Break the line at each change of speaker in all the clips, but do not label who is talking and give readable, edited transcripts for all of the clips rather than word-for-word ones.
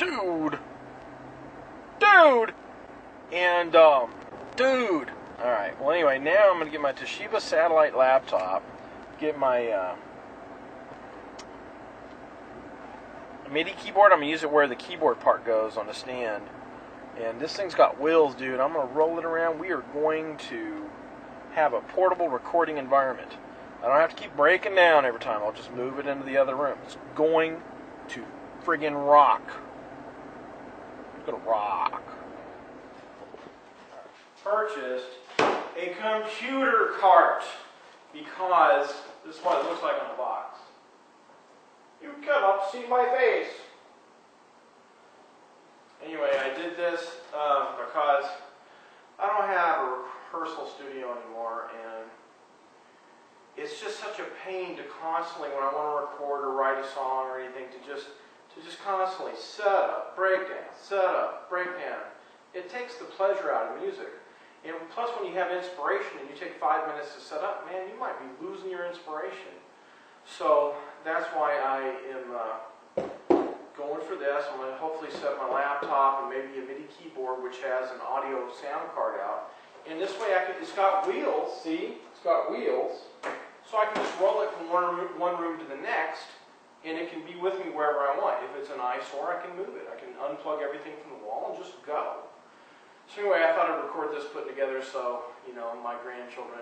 dude. And, dude. Alright, well anyway, now I'm going to get my Toshiba satellite laptop, get my MIDI keyboard. I'm going to use it where the keyboard part goes on the stand. And this thing's got wheels, dude. I'm going to roll it around. We are going to have a portable recording environment. I don't have to keep breaking down every time. I'll just move it into the other room. It's going to friggin' rock. It's going to rock. Purchased a computer cart because this is what it looks like on the box. You cannot see my face. Anyway, I did this because I don't have a rehearsal studio anymore, and it's just such a pain to constantly, when I want to record or write a song or anything, to just constantly set up, breakdown, set up, breakdown. It takes the pleasure out of music. And plus, when you have inspiration and you take 5 minutes to set up, man, you might be losing your inspiration. So that's why I am going for this. I'm going to hopefully set up my laptop and maybe a MIDI keyboard which has an audio sound card out. And this way, it's got wheels. See, it's got wheels. So I can just roll it from one room to the next, and it can be with me wherever I want. If it's an eyesore, I can move it. I can unplug everything from the wall and just go. So anyway, I thought I'd record this put together so, you know, my grandchildren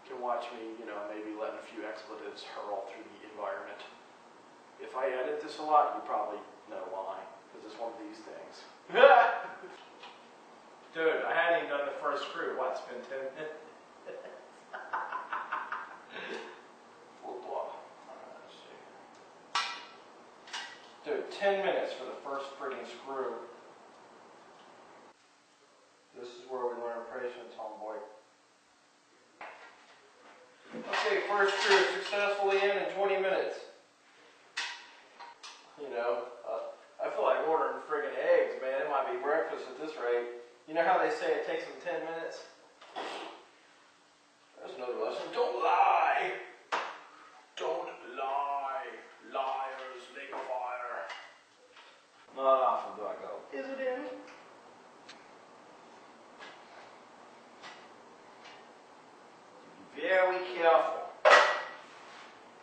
can watch me, you know, maybe letting a few expletives hurl through the environment. If I edit this a lot, you probably know why, because it's one of these things. Dude, I hadn't even done the first screw. What, it's been 10 minutes? Dude, 10 minutes for the first friggin' screw. This is where we learn patience, homeboy. Okay, first screw successfully in 20 minutes. You know, I feel like ordering friggin' eggs, man. It might be breakfast at this rate. You know how they say it takes them 10 minutes? There's another lesson. Don't lie! Don't lie. Liars make a fire. Not often do I go, is it in? Be very careful.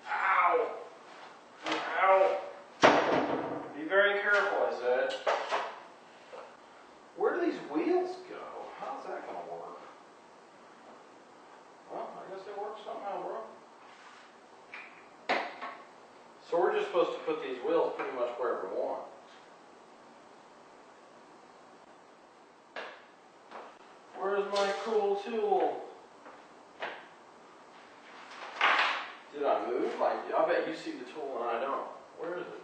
Ow! Ow! Be very careful, I said. Where do these wheels go? How's that going to work? Well, I guess they work somehow, bro. So we're just supposed to put these wheels pretty much wherever we want. Where's my cool tool? Did I move? I bet you see the tool and I don't. Where is it?